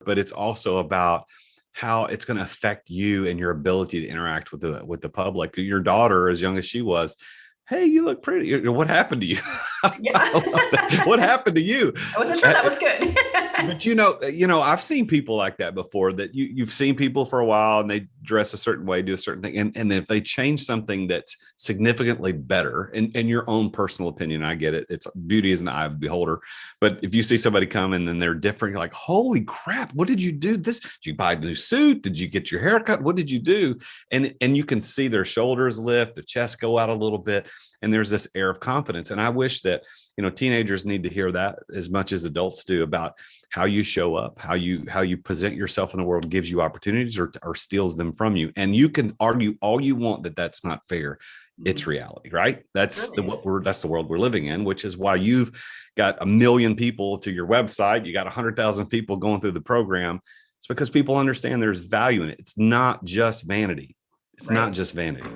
but it's also about how it's going to affect you and your ability to interact with the public. Your daughter, as young as she was, hey, you look pretty. What happened to you? Yeah. What happened to you? I wasn't sure that was good. But I've seen people like that before, that you've seen people for a while and they dress a certain way, do a certain thing. And then if they change something that's significantly better in your own personal opinion, I get it. It's beauty is in the eye of the beholder. But if you see somebody come and then they're different, you're like, holy crap, what did you do? Did you buy a new suit? Did you get your hair cut? What did you do? And you can see their shoulders lift, the chest go out a little bit. And there's this air of confidence. And I wish that, teenagers need to hear that as much as adults do, about how you show up, how you present yourself in the world gives you opportunities or steals them from you. And you can argue all you want that that's not fair. It's reality, right? That's the world we're living in, which is why you've got 1 million people to your website. You got 100,000 people going through the program. It's because people understand there's value in it. It's not just vanity. It's not just vanity.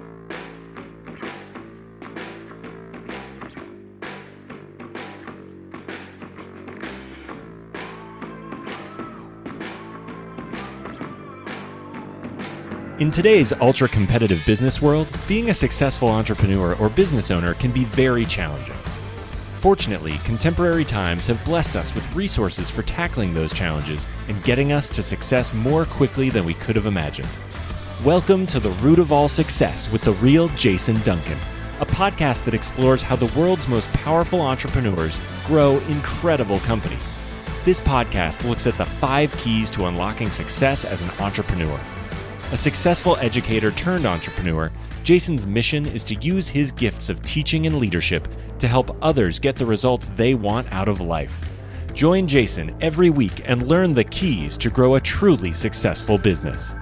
In today's ultra-competitive business world, being a successful entrepreneur or business owner can be very challenging. Fortunately, contemporary times have blessed us with resources for tackling those challenges and getting us to success more quickly than we could have imagined. Welcome to The Root of All Success with the real Jason Duncan, a podcast that explores how the world's most powerful entrepreneurs grow incredible companies. This podcast looks at the 5 keys to unlocking success as an entrepreneur. A successful educator turned entrepreneur, Jason's mission is to use his gifts of teaching and leadership to help others get the results they want out of life. Join Jason every week and learn the keys to grow a truly successful business.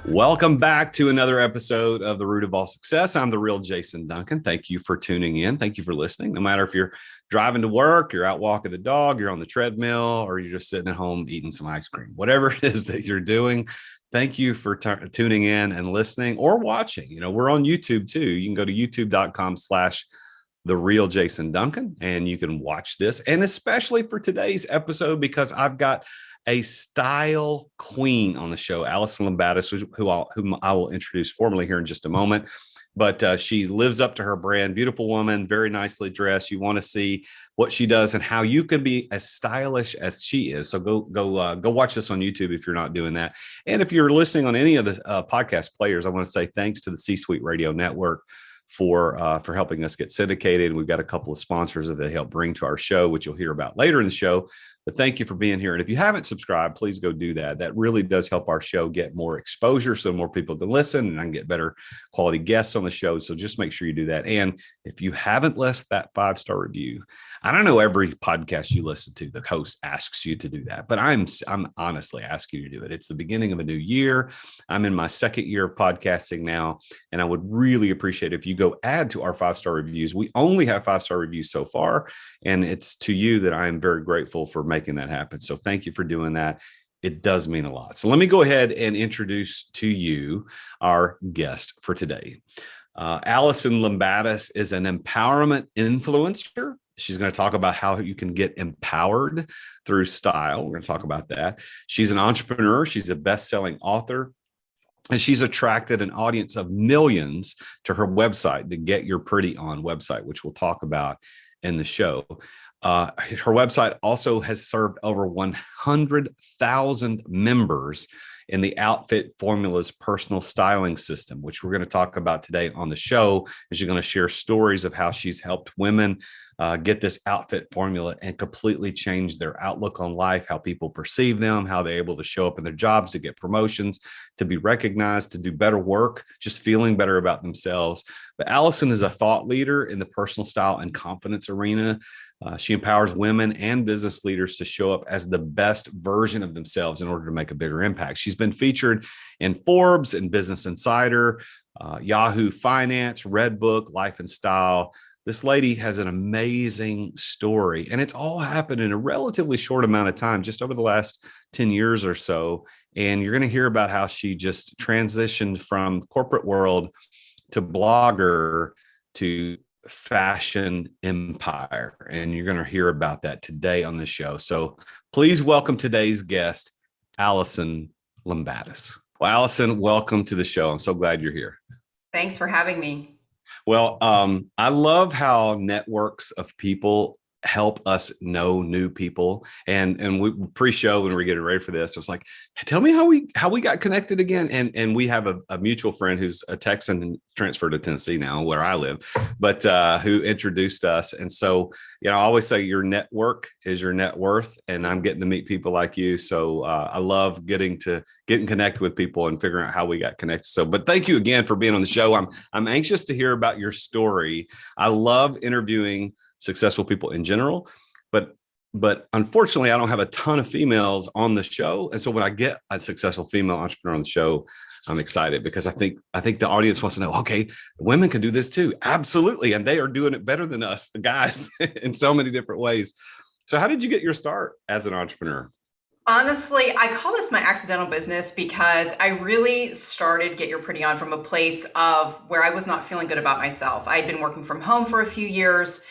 Welcome back to another episode of The Root of All Success. I'm the real Jason Duncan. Thank you for tuning in. Thank you for listening. No matter if you're driving to work, you're out walking the dog, you're on the treadmill, or you're just sitting at home eating some ice cream, whatever it is that you're doing. Thank you for tuning in and listening or watching. We're on YouTube too. You can go to youtube.com/The Real Jason Duncan, and you can watch this. And especially for today's episode, because I've got a style queen on the show, Alison Lumbatis, whom I will introduce formally here in just a moment. But she lives up to her brand. Beautiful woman, very nicely dressed. You want to see what she does and how you can be as stylish as she is. So go watch this on YouTube if you're not doing that. And if you're listening on any of the podcast players, I want to say thanks to the C-Suite Radio Network for helping us get syndicated. We've got a couple of sponsors that they help bring to our show, which you'll hear about later in the show. But thank you for being here. And if you haven't subscribed, please go do that. That really does help our show get more exposure so more people can listen and I can get better quality guests on the show. So just make sure you do that. And if you haven't left that 5-star review, I don't know every podcast you listen to, the host asks you to do that, but I'm honestly asking you to do it. It's the beginning of a new year. I'm in my 2nd year of podcasting now, and I would really appreciate if you go add to our 5-star reviews. We only have 5-star reviews so far, and it's to you that I am very grateful for making that happen. So thank you for doing that. It does mean a lot. So let me go ahead and introduce to you our guest for today. Alison Lumbatis is an empowerment influencer. She's going to talk about how you can get empowered through style. We're going to talk about that. She's an entrepreneur. She's a best-selling author. And she's attracted an audience of millions to her website, the Get Your Pretty On website, which we'll talk about in the show. Her website also has served over 100,000 members in the Outfit Formula's personal styling system, which we're going to talk about today on the show. And she's going to share stories of how she's helped women get this outfit formula and completely change their outlook on life, how people perceive them, how they're able to show up in their jobs, to get promotions, to be recognized, to do better work, just feeling better about themselves. But Alison is a thought leader in the personal style and confidence arena. She empowers women and business leaders to show up as the best version of themselves in order to make a bigger impact. She's been featured in Forbes and Business Insider, Yahoo Finance, Redbook, Life and Style. This lady has an amazing story, and it's all happened in a relatively short amount of time, just over the last 10 years or so. And you're going to hear about how she just transitioned from corporate world to blogger to fashion empire. And you're going to hear about that today on the show. So please welcome today's guest, Alison Lumbatis. Well, Alison, welcome to the show. I'm so glad you're here. Thanks for having me. Well, I love how networks of people help us know new people. And we pre-show when we're getting ready for this, I was like, hey, tell me how we got connected again. And we have a mutual friend who's a Texan and transferred to Tennessee now, where I live, but who introduced us. And so, I always say your network is your net worth, and I'm getting to meet people like you. So I love getting connected with people and figuring out how we got connected. So, but thank you again for being on the show. I'm anxious to hear about your story. I love interviewing successful people in general, but unfortunately, I don't have a ton of females on the show. And so when I get a successful female entrepreneur on the show, I'm excited because I think the audience wants to know, okay, women can do this too. Absolutely. And they are doing it better than us, the guys, in so many different ways. So how did you get your start as an entrepreneur? Honestly, I call this my accidental business because I really started Get Your Pretty On from a place of where I was not feeling good about myself. I had been working from home for a few years,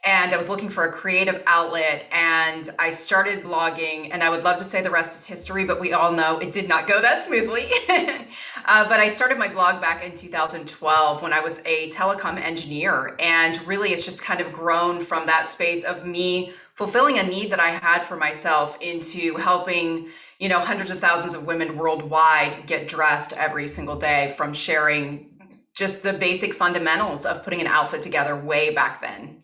and I was looking for a creative outlet, and I started blogging, and I would love to say the rest is history, but we all know it did not go that smoothly. But I started my blog back in 2012 when I was a telecom engineer, and really it's just kind of grown from that space of me fulfilling a need that I had for myself into helping, hundreds of thousands of women worldwide get dressed every single day, from sharing just the basic fundamentals of putting an outfit together way back then.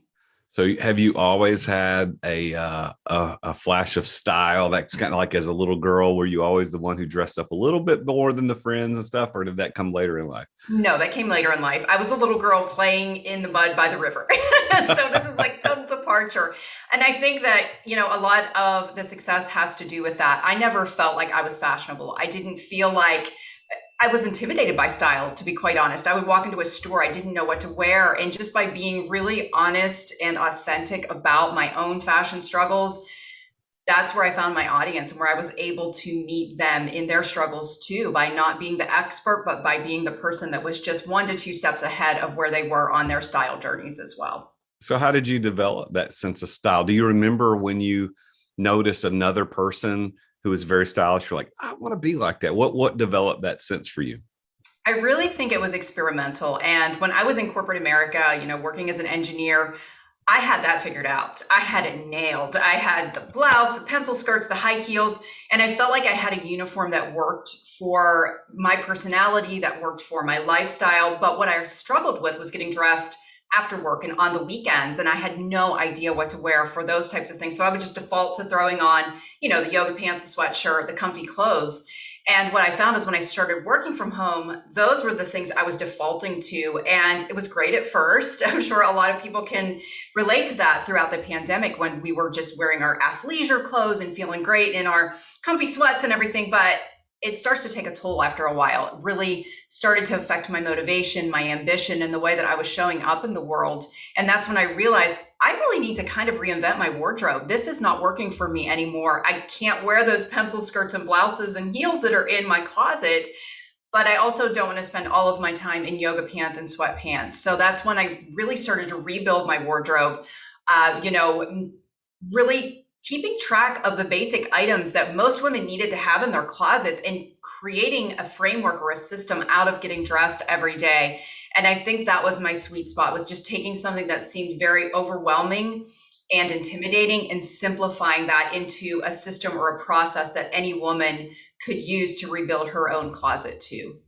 So have you always had a flash of style? That's kind of like as a little girl, were you always the one who dressed up a little bit more than the friends and stuff, or did that come later in life? No, that came later in life. I was a little girl playing in the mud by the river. So this is like total departure. And I think that, a lot of the success has to do with that. I never felt like I was fashionable. I didn't feel like I was intimidated by style, to be quite honest. I would walk into a store, I didn't know what to wear. And just by being really honest and authentic about my own fashion struggles, that's where I found my audience and where I was able to meet them in their struggles too, by not being the expert, but by being the person that was just 1 to 2 steps ahead of where they were on their style journeys as well. So how did you develop that sense of style? Do you remember when you noticed another person who was very stylish, you're like, I want to be like that? What developed that sense for you? I really think it was experimental. And when I was in corporate America, working as an engineer, I had that figured out. I had it nailed. I had the blouse, the pencil skirts, the high heels, and I felt like I had a uniform that worked for my personality, that worked for my lifestyle. But what I struggled with was getting dressed after work and on the weekends. And I had no idea what to wear for those types of things. So I would just default to throwing on, the yoga pants, the sweatshirt, the comfy clothes. And what I found is when I started working from home, those were the things I was defaulting to. And it was great at first. I'm sure a lot of people can relate to that throughout the pandemic, when we were just wearing our athleisure clothes and feeling great in our comfy sweats and everything. But it starts to take a toll after a while. It really started to affect my motivation, my ambition, and the way that I was showing up in the world. And that's when I realized I really need to kind of reinvent my wardrobe. This is not working for me anymore. I can't wear those pencil skirts and blouses and heels that are in my closet, but I also don't want to spend all of my time in yoga pants and sweatpants. So that's when I really started to rebuild my wardrobe, really keeping track of the basic items that most women needed to have in their closets and creating a framework or a system out of getting dressed every day. And I think that was my sweet spot, was just taking something that seemed very overwhelming and intimidating and simplifying that into a system or a process that any woman could use to rebuild her own closet too.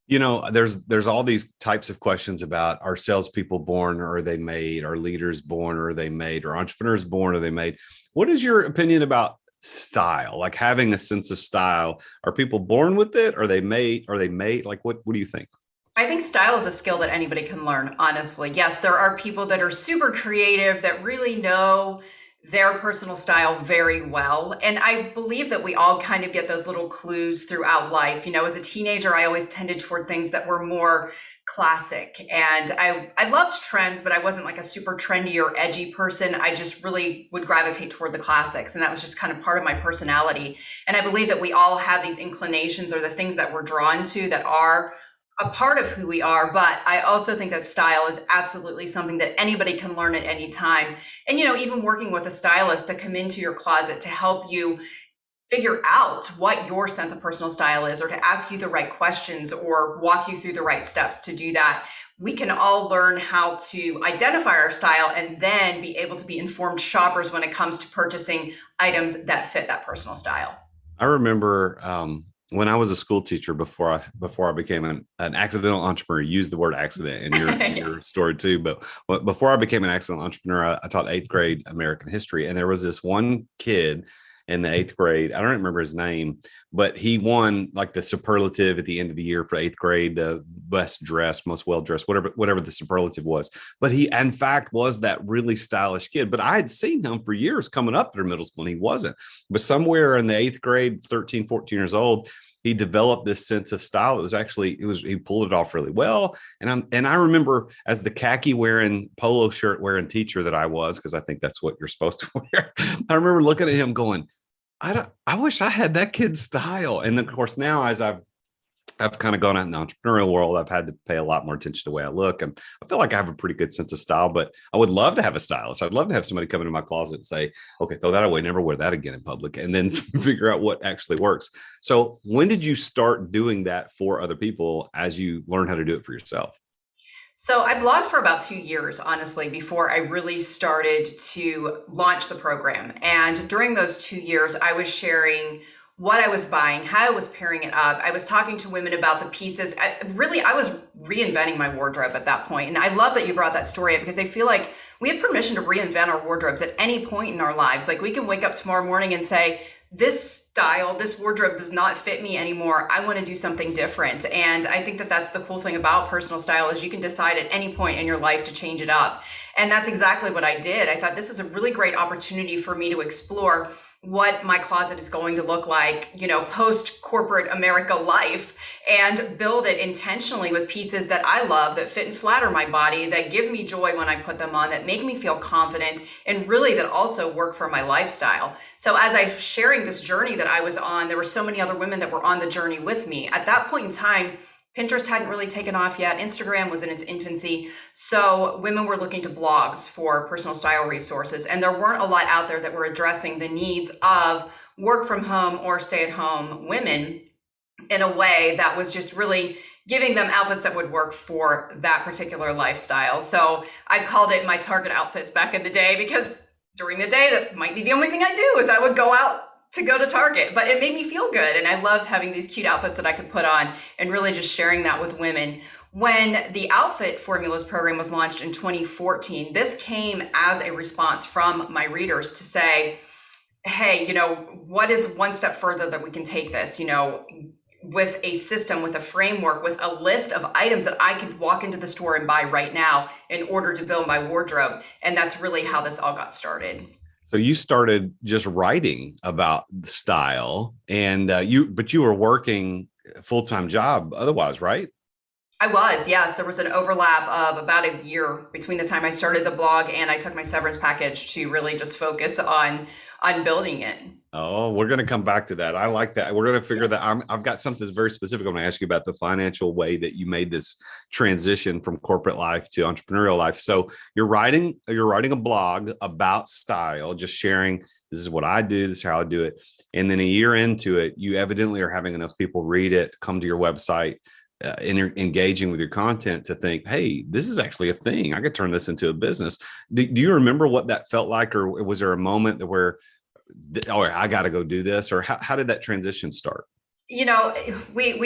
There's all these types of questions about, are salespeople born or are they made? Are leaders born or are they made? Are entrepreneurs born or are they made? What is your opinion about style? Like having a sense of style. Are people born with it? Are they made? Are they made? Like what do you think? I think style is a skill that anybody can learn, honestly. Yes, there are people that are super creative that really know their personal style very well. And I believe that we all kind of get those little clues throughout life. As a teenager, I always tended toward things that were more classic. And I loved trends, but I wasn't like a super trendy or edgy person. I just really would gravitate toward the classics. And that was just kind of part of my personality. And I believe that we all have these inclinations or the things that we're drawn to that are a part of who we are, but I also think that style is absolutely something that anybody can learn at any time. And, even working with a stylist to come into your closet to help you figure out what your sense of personal style is, or to ask you the right questions or walk you through the right steps to do that. We can all learn how to identify our style and then be able to be informed shoppers when it comes to purchasing items that fit that personal style. I remember when I was a school teacher before I became an accidental entrepreneur. You used the word accident in your Yes. your story too, but before I became an accidental entrepreneur, I taught eighth grade American history, and there was this one kid in the eighth grade. I don't remember his name, but he won like the superlative at the end of the year for eighth grade, the best dressed, most well dressed, whatever the superlative was. But he, in fact, was that really stylish kid. But I had seen him for years coming up through middle school, and he wasn't. But somewhere in the eighth grade, 13, 14 years old, he developed this sense of style. He pulled it off really well. And I remember, as the khaki wearing, polo shirt wearing teacher that I was, because I think that's what you're supposed to wear. I remember looking at him going, I wish I had that kid's style. And of course, now as I've kind of gone out in the entrepreneurial world, I've had to pay a lot more attention to the way I look. And I feel like I have a pretty good sense of style, but I would love to have a stylist. I'd love to have somebody come into my closet and say, okay, throw that away, never wear that again in public, and then figure out what actually works. So when did you start doing that for other people as you learn how to do it for yourself? So I blogged for about 2 years, honestly, before I really started to launch the program. And during those 2 years, I was sharing what I was buying, how I was pairing it up. I was talking to women about the pieces. I was reinventing my wardrobe at that point. And I love that you brought that story up, because I feel like we have permission to reinvent our wardrobes at any point in our lives. Like, we can wake up tomorrow morning and say, this style, this wardrobe does not fit me anymore. I want to do something different. And I think that that's the cool thing about personal style, is you can decide at any point in your life to change it up. And that's exactly what I did. I thought this is a really great opportunity for me to explore what my closet is going to look like, post corporate America life, and build it intentionally with pieces that I love, that fit and flatter my body, that give me joy when I put them on, that make me feel confident, and really that also work for my lifestyle. So as I'm sharing this journey that I was on, there were so many other women that were on the journey with me. At that point in time, Pinterest hadn't really taken off yet. Instagram was in its infancy. So women were looking to blogs for personal style resources. And there weren't a lot out there that were addressing the needs of work from home or stay at home women in a way that was just really giving them outfits that would work for that particular lifestyle. So I called it my Target outfits back in the day, because during the day, that might be the only thing I do, is I would go out to go to Target, but it made me feel good. And I loved having these cute outfits that I could put on, and really just sharing that with women. When the Outfit Formulas program was launched in 2014, this came as a response from my readers to say, hey, what is one step further that we can take this, with a system, with a framework, with a list of items that I could walk into the store and buy right now in order to build my wardrobe. And that's really how this all got started. So you started just writing about the style, and but you were working a full-time job otherwise, right? I was, yes. There was an overlap of about a year between the time I started the blog and I took my severance package to really just focus on building it. Oh, we're going to come back to that. I like that. We're going to figure that. I've got something that's very specific. I'm going to ask you about the financial way that you made this transition from corporate life to entrepreneurial life. So you're writing a blog about style, just sharing, this is what I do, this is how I do it. And then a year into it, you evidently are having enough people read it, come to your website, and you're engaging with your content to think, hey, this is actually a thing. I could turn this into a business. Do you remember what that felt like? Or was there a moment where, oh, I got to go do this? Or how did that transition start? We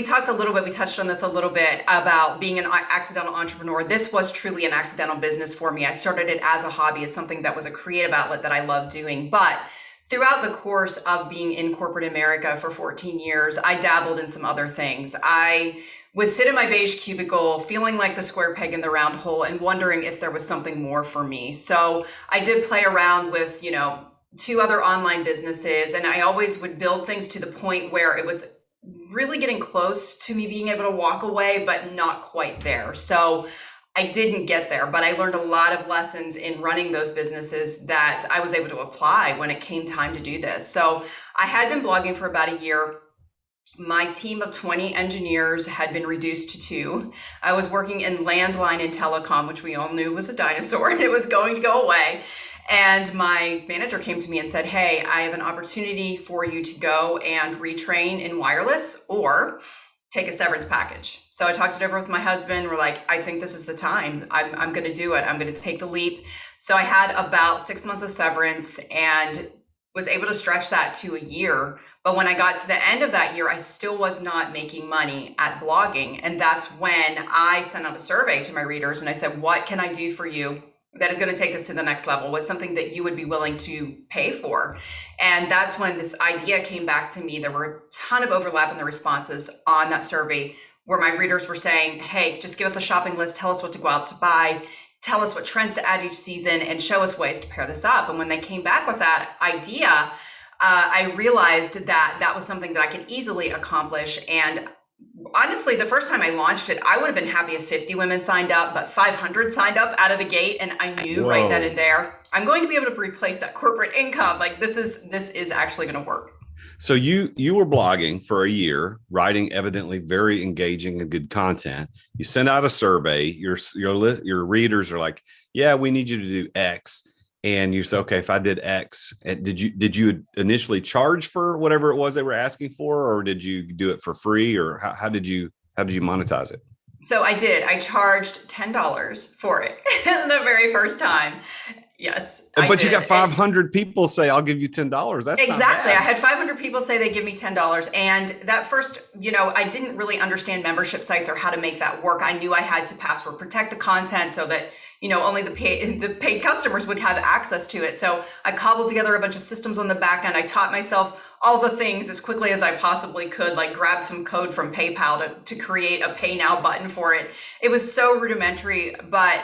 talked a little bit, we touched on this a little bit about being an accidental entrepreneur. This was truly an accidental business for me. I started it as a hobby, as something that was a creative outlet that I loved doing. But throughout the course of being in corporate America for 14 years, I dabbled in some other things. I would sit in my beige cubicle feeling like the square peg in the round hole and wondering if there was something more for me. So I did play around with, 2 other online businesses, and I always would build things to the point where it was really getting close to me being able to walk away, but not quite there. So I didn't get there, but I learned a lot of lessons in running those businesses that I was able to apply when it came time to do this. So I had been blogging for about a year. My team of 20 engineers had been reduced to 2. I was working in landline and telecom, which we all knew was a dinosaur and it was going to go away. And my manager came to me and said, hey, I have an opportunity for you to go and retrain in wireless or take a severance package. So I talked it over with my husband. We're like, I think this is the time. I'm going to do it. I'm going to take the leap. So I had about 6 months of severance and was able to stretch that to a year. But when I got to the end of that year, I still was not making money at blogging. And that's when I sent out a survey to my readers and I said, what can I do for you that is going to take this to the next level? What's something that you would be willing to pay for? And that's when this idea came back to me. There were a ton of overlap in the responses on that survey where my readers were saying, hey, just give us a shopping list. Tell us what to go out to buy. Tell us what trends to add each season and show us ways to pair this up. And when they came back with that idea, I realized that that was something that I could easily accomplish. And honestly, the first time I launched it, I would have been happy if 50 women signed up, but 500 signed up out of the gate. And I knew right then and there, I'm going to be able to replace that corporate income. Like this is actually going to work. So you were blogging for a year, writing evidently very engaging and good content. You send out a survey. Your readers are like, yeah, we need you to do X. And you say, okay, if I did X, did you initially charge for whatever it was they were asking for, or did you do it for free, or how did you monetize it? So I did. I charged $10 for it the very first time. Yes. But you got 500 people say, I'll give you $10. That's exactly. I had 500 people say they give me $10. And that first, I didn't really understand membership sites or how to make that work. I knew I had to password protect the content so that, only the paid customers would have access to it. So I cobbled together a bunch of systems on the back end. I taught myself all the things as quickly as I possibly could, like grabbed some code from PayPal to create a pay now button for it. It was so rudimentary, but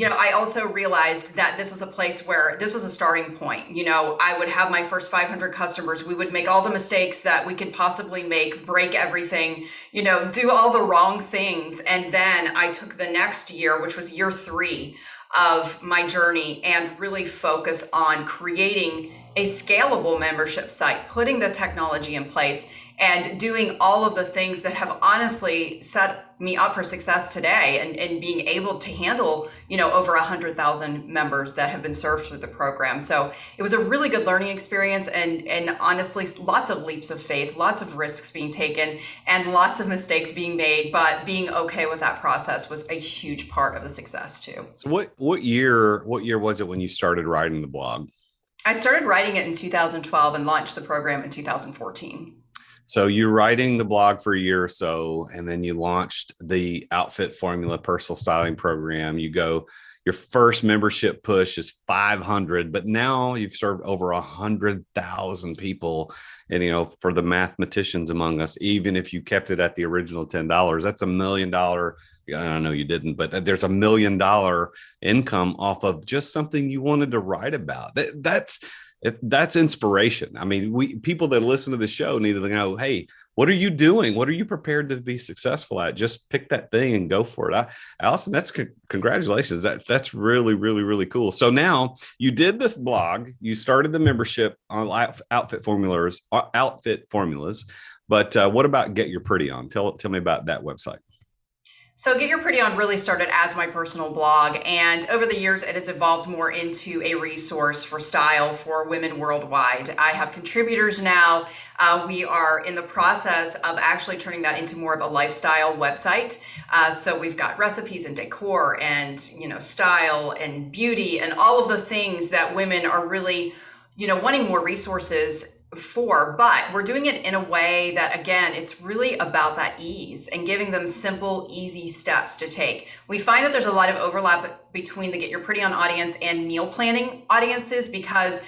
I also realized that this was a place where this was a starting point. I would have my first 500 customers. We would make all the mistakes that we could possibly make, break everything, do all the wrong things. And then I took the next year, which was year 3 of my journey, and really focus on creating a scalable membership site, putting the technology in place, and doing all of the things that have honestly set me up for success today, and being able to handle, over 100,000 members that have been served through the program. So it was a really good learning experience, and honestly, lots of leaps of faith, lots of risks being taken, and lots of mistakes being made, but being okay with that process was a huge part of the success too. So what year was it when you started writing the blog? I started writing it in 2012 and launched the program in 2014. So you're writing the blog for a year or so, and then you launched the Outfit Formula personal styling program. Your first membership push is 500, but now you've served over 100,000 people. And, for the mathematicians among us, even if you kept it at the original $10, that's $1 million. I know you didn't, but there's $1 million income off of just something you wanted to write about. That's inspiration. I mean, people that listen to the show need to know, hey, what are you doing? What are you prepared to be successful at? Just pick that thing and go for it. Alison, that's congratulations. That's really, really, really cool. So now you did this blog, you started the membership on outfit formulas, but what about Get Your Pretty On? Tell me about that website. So Get Your Pretty On really started as my personal blog, and over the years it has evolved more into a resource for style for women worldwide. I have contributors now. We are in the process of actually turning that into more of a lifestyle website. So we've got recipes and decor and style and beauty and all of the things that women are really wanting more resources for, but we're doing it in a way that, again, it's really about that ease and giving them simple, easy steps to take. We find that there's a lot of overlap between the Get Your Pretty On audience and meal planning audiences because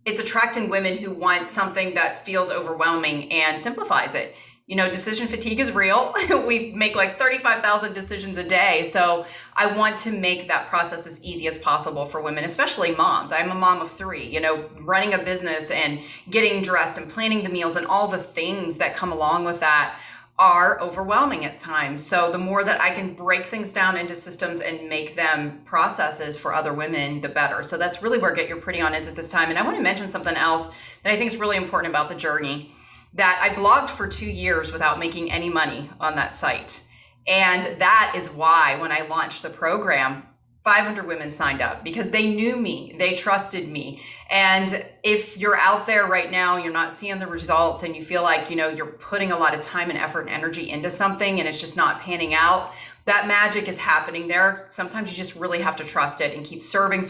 it's attracting women who want something that feels overwhelming and simplifies it. Decision fatigue is real. We make like 35,000 decisions a day. So I want to make that process as easy as possible for women, especially moms. I'm a mom of 3, running a business and getting dressed and planning the meals and all the things that come along with that are overwhelming at times. So the more that I can break things down into systems and make them processes for other women, the better. So that's really where Get Your Pretty On is at this time. And I want to mention something else that I think is really important about the journey. that I blogged for 2 years without making any money on that site. And that is why when I launched the program, 500 women signed up because they knew me, they trusted me. And if you're out there right now, you're not seeing the results and you feel like, you're putting a lot of time and effort and energy into something and it's just not panning out, that magic is happening there. Sometimes you just really have to trust it and keep serving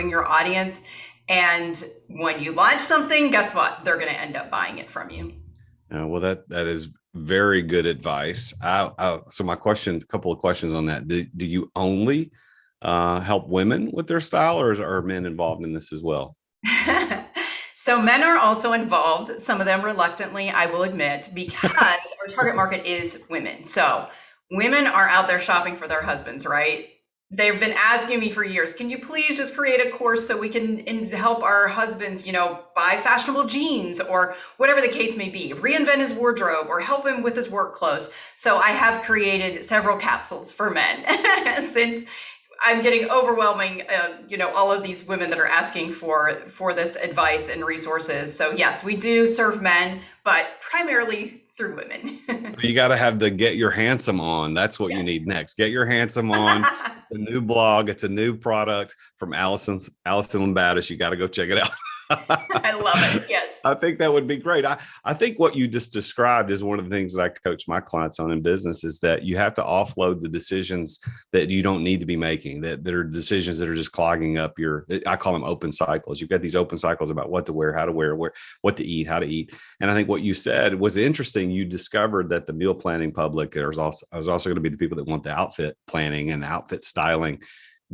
your audience. And when you launch something, guess what? They're going to end up buying it from you. Well, that is very good advice. So my question, a couple of questions on that. Do you only help women with their style, or are men involved in this as well? So men are also involved, some of them reluctantly, I will admit, because our target market is women. So women are out there shopping for their husbands, right? They've been asking me for years, can you please just create a course so we can help our husbands, buy fashionable jeans or whatever the case may be, reinvent his wardrobe or help him with his work clothes. So I have created several capsules for men since I'm getting overwhelming, all of these women that are asking for this advice and resources. So yes, we do serve men, but primarily through women. You got to have the Get Your Handsome On. That's what you need next. Get Your Handsome On. It's a new blog. It's a new product from Alison Lumbatis. You got to go check it out. I love it. Yes. I think that would be great. I think what you just described is one of the things that I coach my clients on in business is that you have to offload the decisions that you don't need to be making, that are decisions that are just clogging up I call them open cycles. You've got these open cycles about what to wear, how to wear, what to eat, how to eat. And I think what you said was interesting. You discovered that the meal planning public is also going to be the people that want the outfit planning and outfit styling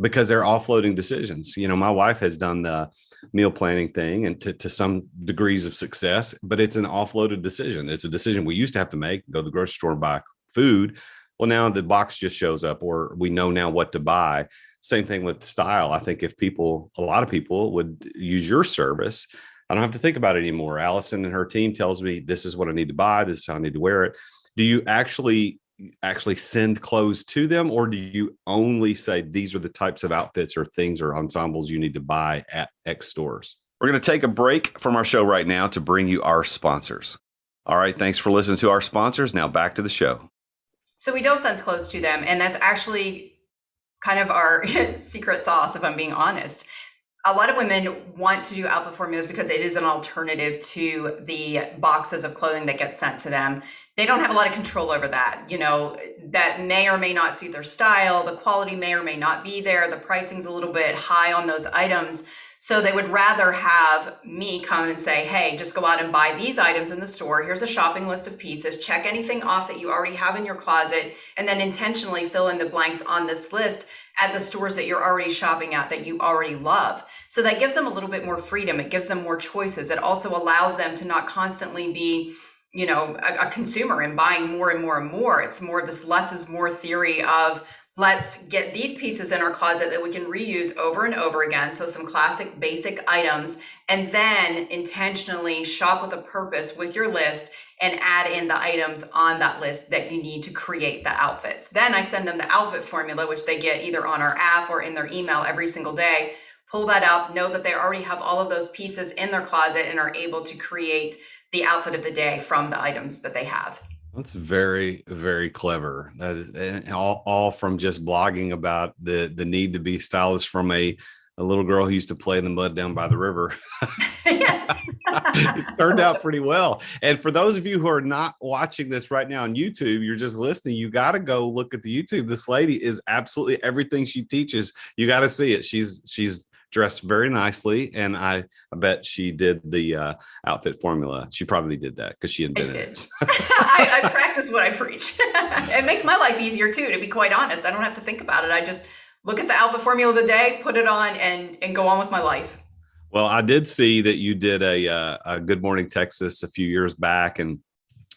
because they're offloading decisions. My wife has done the meal planning thing and to some degrees of success, but it's an offloaded decision. It's a decision we used to have to make, go to the grocery store and buy food. Well, now the box just shows up, or we know now what to buy. Same thing with style. I think if a lot of people would use your service, I don't have to think about it anymore. Alison and her team tells me this is what I need to buy. This is how I need to wear it. Do you actually send clothes to them, or do you only say these are the types of outfits or things or ensembles you need to buy at X stores? We're going to take a break from our show right now to bring you our sponsors. All right. Thanks for listening to our sponsors. Now back to the show. So we don't send clothes to them. And that's actually kind of our secret sauce, if I'm being honest. A lot of women want to do outfit formulas because it is an alternative to the boxes of clothing that get sent to them. They don't have a lot of control over that. That may or may not suit their style. The quality may or may not be there. The pricing's a little bit high on those items. So they would rather have me come and say, hey, just go out and buy these items in the store. Here's a shopping list of pieces. Check anything off that you already have in your closet, and then intentionally fill in the blanks on this list at the stores that you're already shopping at that you already love. So that gives them a little bit more freedom. It gives them more choices. It also allows them to not constantly be, a consumer and buying more and more and more. It's more of this less is more theory of let's get these pieces in our closet that we can reuse over and over again. So some classic basic items, and then intentionally shop with a purpose with your list and add in the items on that list that you need to create the outfits. Then I send them the outfit formula, which they get either on our app or in their email every single day. Pull that up, know that they already have all of those pieces in their closet and are able to create the outfit of the day from the items that they have. That's very, very clever. That is all from just blogging about the need to be stylish from a little girl who used to play in the mud down by the river. Yes. It's turned out pretty well. And for those of you who are not watching this right now on YouTube, you're just listening, you got to go look at the YouTube. This lady is absolutely everything she teaches. You got to see it. She's dressed very nicely, and I bet she did the outfit formula. She probably did that because she invented it. I practice what I preach. It makes my life easier too, to be quite honest. I don't have to think about it. I just look at the outfit formula of the day, put it on, and go on with my life. Well, I did see that you did a Good Morning Texas a few years back, and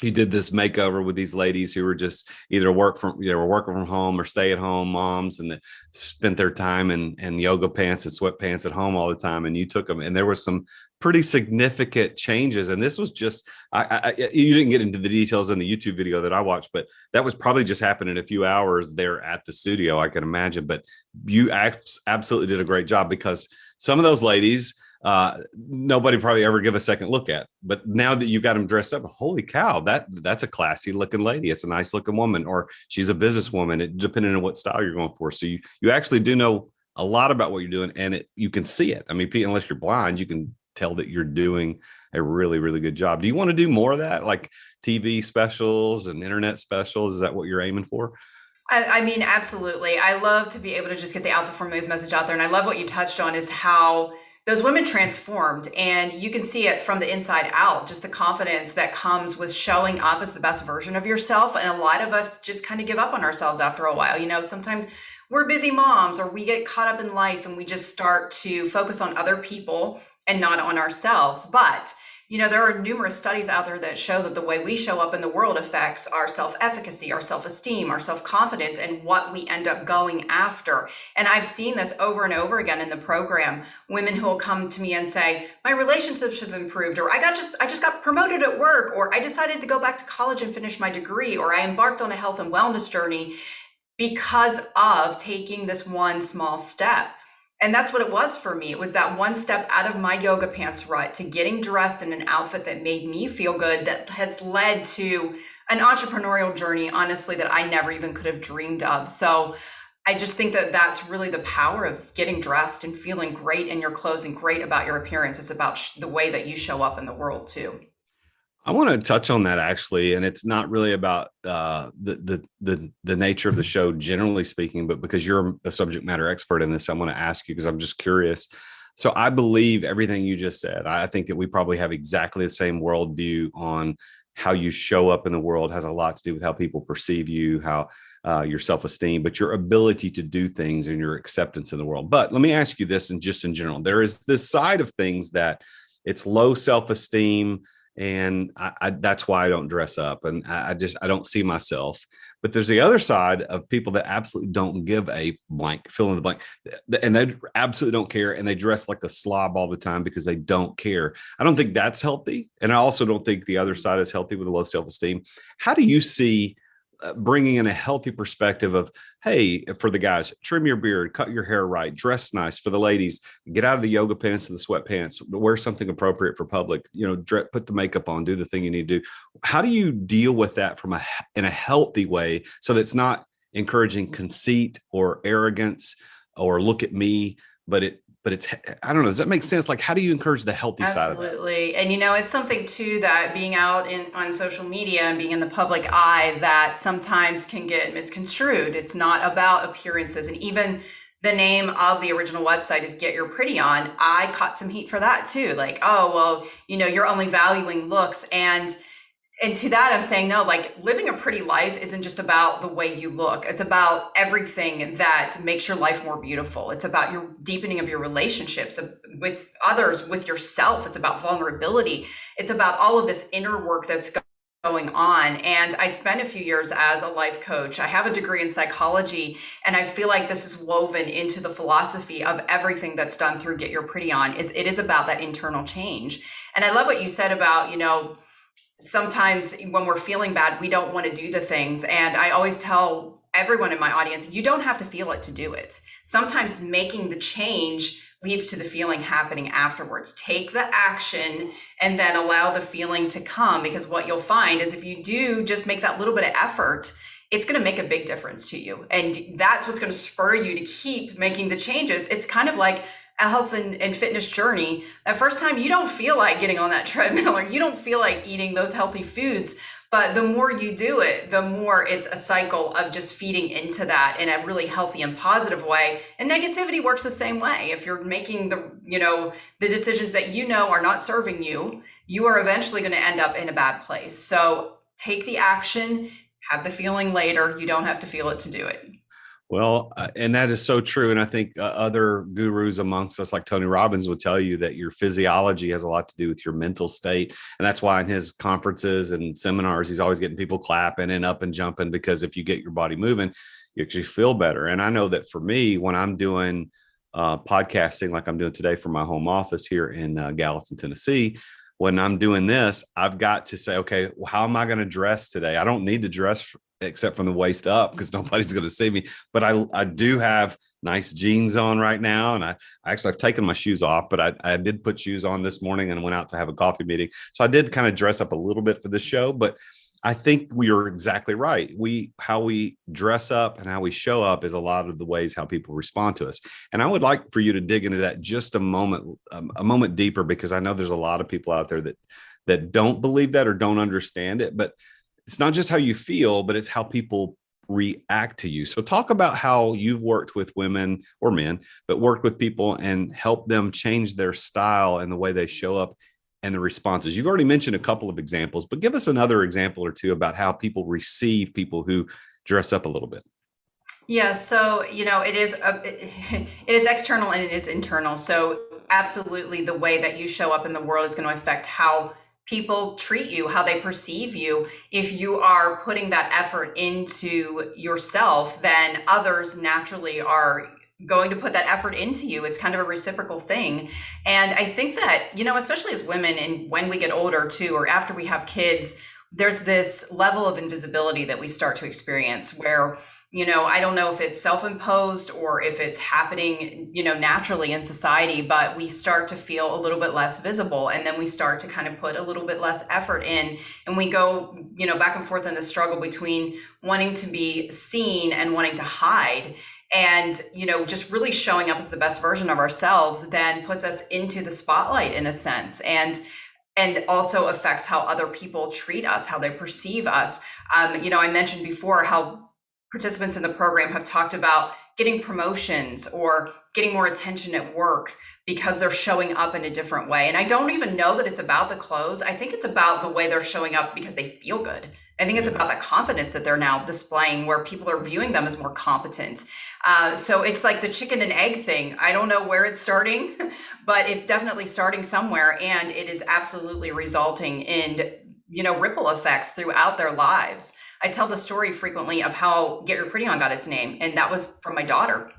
you did this makeover with these ladies who were just either working from home or stay at home moms, and that spent their time in yoga pants and sweatpants at home all the time. And you took them, and there were some pretty significant changes. And this was just, you didn't get into the details in the YouTube video that I watched, but that was probably just happened in a few hours there at the studio, I can imagine. But you absolutely did a great job, because some of those ladies nobody probably ever give a second look at. But now that you got them dressed up, holy cow, that's a classy looking lady. It's a nice looking woman, or she's a businesswoman, depending on what style you're going for. So you actually do know a lot about what you're doing, and you can see it. I mean, unless you're blind, you can tell that you're doing a really, really good job. Do you want to do more of that, like TV specials and internet specials? Is that what you're aiming for? I mean, absolutely. I love to be able to just get the Alpha Formulas message out there. And I love what you touched on is how those women transformed, and you can see it from the inside out, just the confidence that comes with showing up as the best version of yourself. And a lot of us just kind of give up on ourselves after a while. Sometimes we're busy moms, or we get caught up in life and we just start to focus on other people and not on ourselves. But there are numerous studies out there that show that the way we show up in the world affects our self-efficacy, our self-esteem, our self-confidence, and what we end up going after. And I've seen this over and over again in the program. Women who will come to me and say, my relationships have improved, or I just got promoted at work, or I decided to go back to college and finish my degree, or I embarked on a health and wellness journey because of taking this one small step. And that's what it was for me. It was that one step out of my yoga pants rut to getting dressed in an outfit that made me feel good, that has led to an entrepreneurial journey, honestly, that I never even could have dreamed of. So I just think that that's really the power of getting dressed and feeling great in your clothes and great about your appearance. It's about the way that you show up in the world too. I want to touch on that actually, and it's not really about the nature of the show, generally speaking, but because you're a subject matter expert in this, I want to ask you because I'm just curious. So I believe everything you just said. I think that we probably have exactly the same worldview on how you show up in the world has a lot to do with how people perceive you, how your self-esteem, but your ability to do things and your acceptance in the world. But let me ask you this, and just in general, there is this side of things that it's low self-esteem. And that's why I don't dress up, and I don't see myself. But there's the other side of people that absolutely don't give a blank, fill in the blank, and they absolutely don't care, and they dress like a slob all the time because they don't care. I don't think that's healthy, and I also don't think the other side is healthy with a low self-esteem. How do you see bringing in a healthy perspective of, hey, for the guys, trim your beard, cut your hair right, dress nice. For the ladies, get out of the yoga pants and the sweatpants, wear something appropriate for public, put the makeup on, do the thing you need to do. How do you deal with that in a healthy way so that it's not encouraging conceit or arrogance or look at me, but it's, I don't know. Does that make sense? Like, how do you encourage the healthy side of that? Absolutely. And, it's something too that being out on social media and being in the public eye that sometimes can get misconstrued. It's not about appearances. And even the name of the original website is Get Your Pretty On. I caught some heat for that too. Like, oh, well, you're only valuing looks. And to that, I'm saying, no, like living a pretty life isn't just about the way you look. It's about everything that makes your life more beautiful. It's about your deepening of your relationships with others, with yourself. It's about vulnerability. It's about all of this inner work that's going on. And I spent a few years as a life coach. I have a degree in psychology, and I feel like this is woven into the philosophy of everything that's done through Get Your Pretty On. It is about that internal change. And I love what you said about, sometimes when we're feeling bad, we don't want to do the things. And I always tell everyone in my audience, you don't have to feel it to do it. Sometimes making the change leads to the feeling happening afterwards. Take the action and then allow the feeling to come, because what you'll find is if you do just make that little bit of effort, it's going to make a big difference to you. And that's what's going to spur you to keep making the changes. It's kind of like a health and fitness journey. That first time you don't feel like getting on that treadmill, or you don't feel like eating those healthy foods, but the more you do it, the more it's a cycle of just feeding into that in a really healthy and positive way. And negativity works the same way. If you're making the decisions that are not serving you, you are eventually going to end up in a bad place. So take the action, have the feeling later. You don't have to feel it to do it. Well, and that is so true. And I think other gurus amongst us, like Tony Robbins, would tell you that your physiology has a lot to do with your mental state. And that's why in his conferences and seminars, he's always getting people clapping and up and jumping, because if you get your body moving, you actually feel better. And I know that for me, when I'm doing podcasting like I'm doing today from my home office here in Gallatin, Tennessee, when I'm doing this, I've got to say, okay, well, how am I going to dress today? I don't need to dress except from the waist up because nobody's going to see me. But I do have nice jeans on right now. And I've taken my shoes off, but I did put shoes on this morning and went out to have a coffee meeting. So I did kind of dress up a little bit for this show, but I think we are exactly right. How we dress up and how we show up is a lot of the ways how people respond to us. And I would like for you to dig into that just a moment deeper, because I know there's a lot of people out there that don't believe that or don't understand it. But it's not just how you feel, but it's how people react to you. So talk about how you've worked with women or men, but worked with people and help them change their style and the way they show up and the responses. You've already mentioned a couple of examples, but give us another example or two about how people receive people who dress up a little bit. Yeah, so it is external and it is internal. So absolutely, the way that you show up in the world is going to affect how people treat you, how they perceive you. If you are putting that effort into yourself, then others naturally are going to put that effort into you. It's kind of a reciprocal thing. And I think that, especially as women, and when we get older too, or after we have kids, there's this level of invisibility that we start to experience where, I don't know if it's self-imposed or if it's happening, naturally in society, but we start to feel a little bit less visible. And then we start to kind of put a little bit less effort in, and we go, back and forth in the struggle between wanting to be seen and wanting to hide. And, just really showing up as the best version of ourselves then puts us into the spotlight in a sense, and also affects how other people treat us, how they perceive us. I mentioned before how participants in the program have talked about getting promotions or getting more attention at work because they're showing up in a different way. And I don't even know that it's about the clothes. I think it's about the way they're showing up because they feel good. I think it's about the confidence that they're now displaying, where people are viewing them as more competent. So it's like the chicken and egg thing. I don't know where it's starting, but it's definitely starting somewhere. And it is absolutely resulting in, ripple effects throughout their lives. I tell the story frequently of how Get Your Pretty On got its name. And that was from my daughter.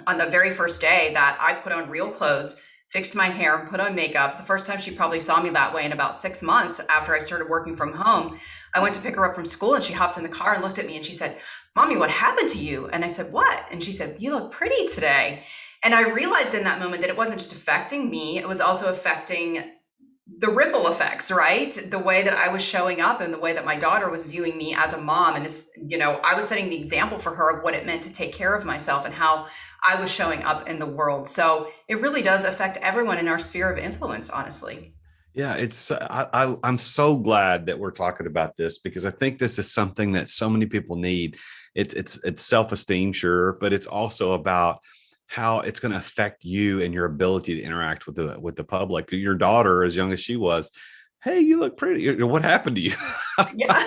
On the very first day that I put on real clothes, fixed my hair, and put on makeup, the first time she probably saw me that way in about 6 months after I started working from home, I went to pick her up from school and she hopped in the car and looked at me and she said, "Mommy, what happened to you?" And I said, "What?" And she said, "You look pretty today." And I realized in that moment that it wasn't just affecting me, it was also affecting the ripple effects, right? The way that I was showing up and the way that my daughter was viewing me as a mom. And, I was setting the example for her of what it meant to take care of myself and how I was showing up in the world. So it really does affect everyone in our sphere of influence, honestly. Yeah, I'm so glad that we're talking about this, because I think this is something that so many people need. It's self-esteem, sure, but it's also about how it's going to affect you and your ability to interact with the public. Your daughter, as young as she was, "Hey, you look pretty. What happened to you?" Yeah.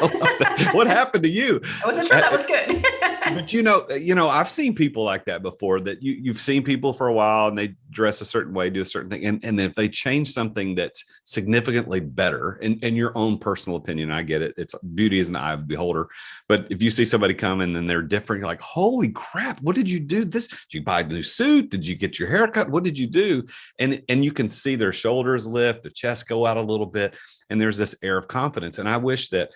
What happened to you? I wasn't sure that was good. But I've seen people like that before, that you've seen people for a while and they dress a certain way, do a certain thing. And then if they change something that's significantly better, in your own personal opinion, I get it. It's beauty is in the eye of the beholder. But if you see somebody come and then they're different, you're like, "Holy crap, what did you do? Did you buy a new suit? Did you get your hair cut? What did you do?" And you can see their shoulders lift, the chest go out a little bit. And there's this air of confidence. And I wish that,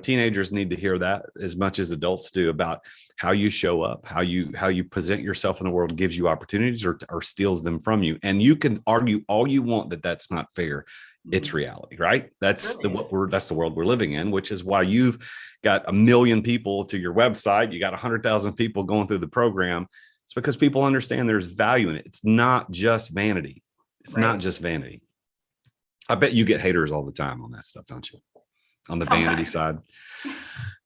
teenagers need to hear that as much as adults do, about how you show up, how you present yourself in the world gives you opportunities or steals them from you. And you can argue all you want that that's not fair. It's reality, right? That's the world we're living in, which is why you've got 1 million people to your website. You got 100,000 people going through the program. It's because people understand there's value in it. It's not just vanity. It's not just vanity. I bet you get haters all the time on that stuff, don't you? On the vanity side.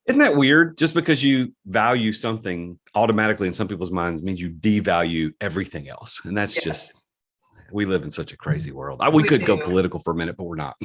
Isn't that weird? Just because you value something automatically in some people's minds means you devalue everything else. And that's just, we live in such a crazy world. We could go political for a minute, but we're not.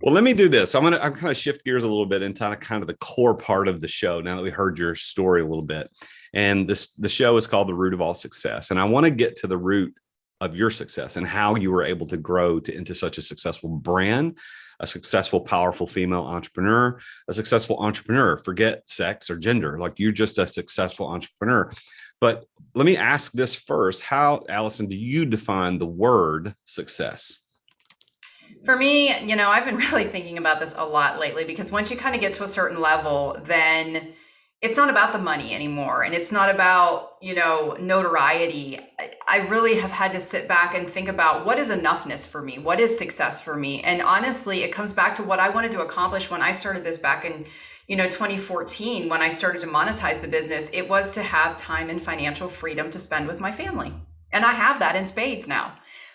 Well, let me do this. I'm kind of shift gears a little bit into kind of the core part of the show now that we heard your story a little bit. And the show is called The Root of All Success. And I want to get to the root of your success and how you were able to grow into such a successful brand, a successful, powerful female entrepreneur, a successful entrepreneur. Forget sex or gender. Like, you're just a successful entrepreneur. But let me ask this first. How, Alison, do you define the word success? For me, I've been really thinking about this a lot lately, because once you kind of get to a certain level, then it's not about the money anymore. And it's not about, notoriety. I really have had to sit back and think about what is enoughness for me? What is success for me? And honestly, it comes back to what I wanted to accomplish when I started this back in, 2014, when I started to monetize the business. It was to have time and financial freedom to spend with my family. And I have that in spades now.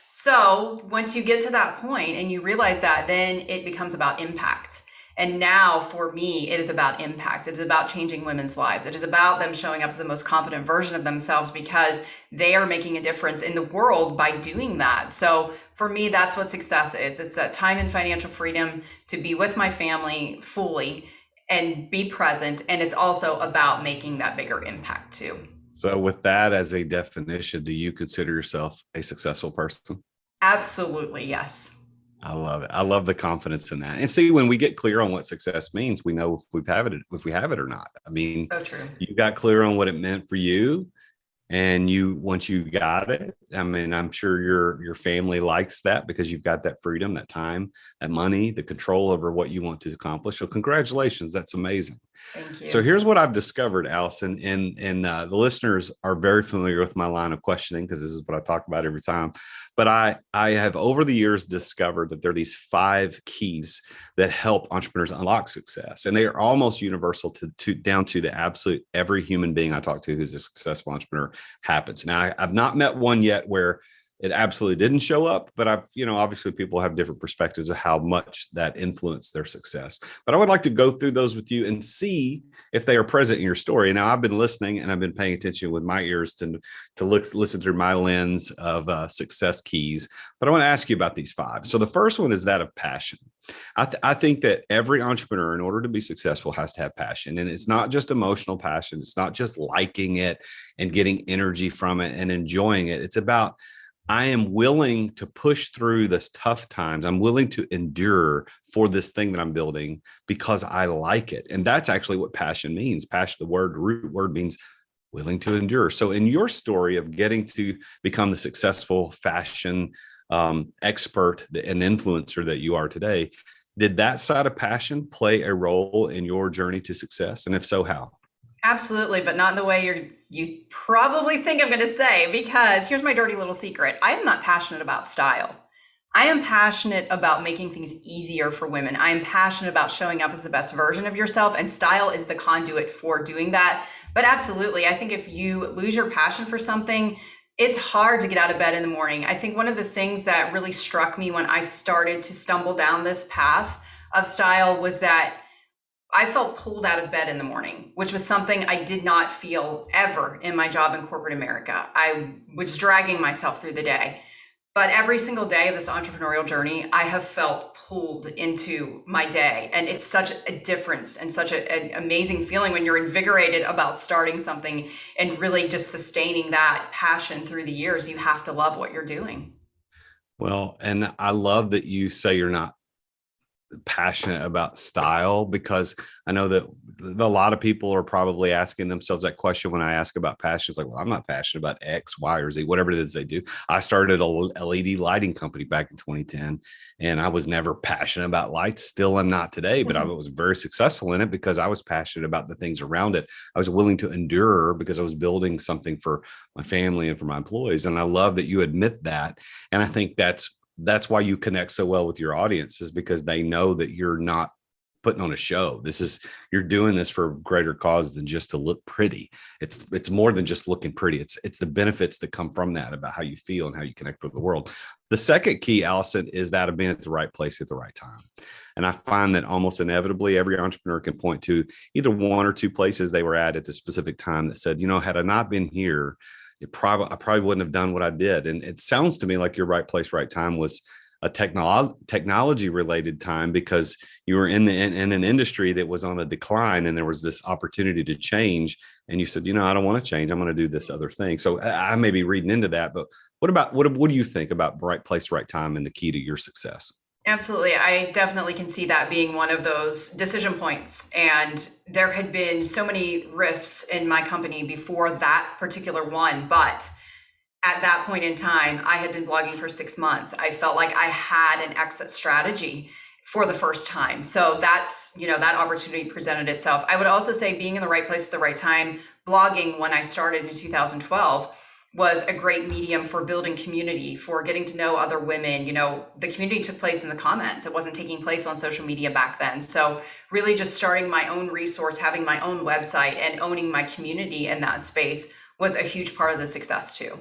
So once you get to that point and you realize that, then it becomes about impact. And now for me, it is about impact. It is about changing women's lives. It is about them showing up as the most confident version of themselves because they are making a difference in the world by doing that. So for me, that's what success is. It's that time and financial freedom to be with my family fully and be present. And it's also about making that bigger impact too. So with that as a definition, do you consider yourself a successful person? Absolutely, yes. I love it. I love the confidence in that. And see, when we get clear on what success means, we know if we have it or not. I mean, so true. You got clear on what it meant for you. And once you got it, I mean, I'm sure your family likes that because you've got that freedom, that time, that money, the control over what you want to accomplish. So congratulations. That's amazing. Thank you. So here's what I've discovered, Alison, and the listeners are very familiar with my line of questioning because this is what I talk about every time. But I have over the years discovered that there are these 5 keys that help entrepreneurs unlock success, and they are almost universal to down to the absolute every human being I talk to who's a successful entrepreneur happens. Now, I've not met one yet where it absolutely didn't show up, but obviously people have different perspectives of how much that influenced their success. But I would like to go through those with you and see if they are present in your story. Now, I've been listening and I've been paying attention with my ears to listen through my lens of success keys. But I want to ask you about these 5. So the first one is that of passion. I think that every entrepreneur, in order to be successful, has to have passion. And it's not just emotional passion. It's not just liking it and getting energy from it and enjoying it. It's about, I am willing to push through the tough times. I'm willing to endure for this thing that I'm building because I like it. And that's actually what passion means. Passion, the root word means willing to endure. So in your story of getting to become the successful fashion expert and influencer that you are today, did that side of passion play a role in your journey to success? And if so, how? Absolutely, but not in the way you probably think I'm going to say, because here's my dirty little secret. I am not passionate about style. I am passionate about making things easier for women. I am passionate about showing up as the best version of yourself, and style is the conduit for doing that. But absolutely, I think if you lose your passion for something, it's hard to get out of bed in the morning. I think one of the things that really struck me when I started to stumble down this path of style was that I felt pulled out of bed in the morning, which was something I did not feel ever in my job in corporate America. I was dragging myself through the day. But every single day of this entrepreneurial journey, I have felt pulled into my day. And it's such a difference and such an amazing feeling when you're invigorated about starting something and really just sustaining that passion through the years. You have to love what you're doing. Well, and I love that you say you're not passionate about style, because I know that a lot of people are probably asking themselves that question when I ask about passion. It's like, well, I'm not passionate about X, Y, or Z, whatever it is they do. I started a LED lighting company back in 2010, and I was never passionate about lights. Still am not today, but I was very successful in it because I was passionate about the things around it. I was willing to endure because I was building something for my family and for my employees. And I love that you admit that. And I think that's why you connect so well with your audience, is because they know that you're not putting on a show. You're doing this for a greater cause than just to look pretty. It's more than just looking pretty. It's the benefits that come from that, about how you feel and how you connect with the world. The second key, Alison, is that of being at the right place at the right time. And I find that almost inevitably every entrepreneur can point to either 1 or 2 places they were at the specific time that said, had I not been here, I probably wouldn't have done what I did. And it sounds to me like your right place, right time was a technology related time, because you were in an industry that was on a decline, and there was this opportunity to change. And you said, I don't want to change. I'm going to do this other thing. So I may be reading into that, but what do you think about right place, right time and the key to your success? Absolutely. I definitely can see that being one of those decision points. And there had been so many rifts in my company before that particular one. But at that point in time, I had been blogging for 6 months. I felt like I had an exit strategy for the first time. So that's, that opportunity presented itself. I would also say being in the right place at the right time, blogging when I started in 2012 was a great medium for building community, for getting to know other women. The community took place in the comments. It wasn't taking place on social media back then. So really just starting my own resource, having my own website and owning my community in that space was a huge part of the success too.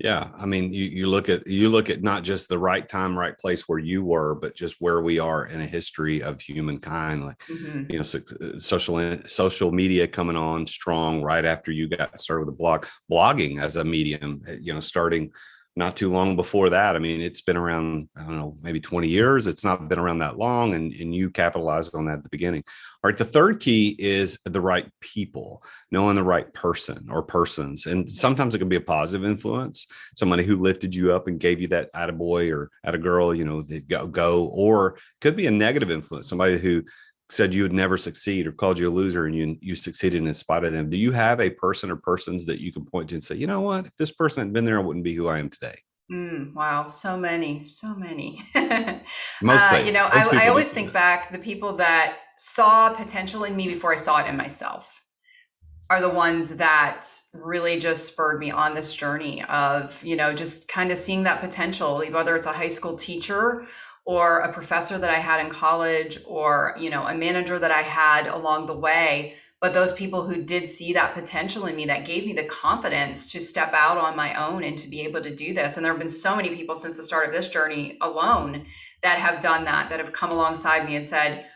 Yeah. I mean, you look at not just the right time, right place where you were, but just where we are in a history of humankind. Like, social media coming on strong right after you got started with the blogging as a medium, starting not too long before that. I mean, it's been around, I don't know, maybe 20 years. It's not been around that long. And you capitalized on that at the beginning. All right. The third key is the right people, knowing the right person or persons. And sometimes it can be a positive influence, somebody who lifted you up and gave you that attaboy or attagirl, they go, or could be a negative influence, somebody who said you would never succeed or called you a loser and you succeeded in spite of them. Do you have a person or persons that you can point to and say, you know what, if this person had been there, I wouldn't be who I am today? Wow. So many. Most say. I always think back to the people that saw potential in me before I saw it in myself are the ones that really just spurred me on this journey of, just kind of seeing that potential, whether it's a high school teacher or a professor that I had in college or, a manager that I had along the way. But those people who did see that potential in me, that gave me the confidence to step out on my own and to be able to do this. And there have been so many people since the start of this journey alone that have done that have come alongside me and said,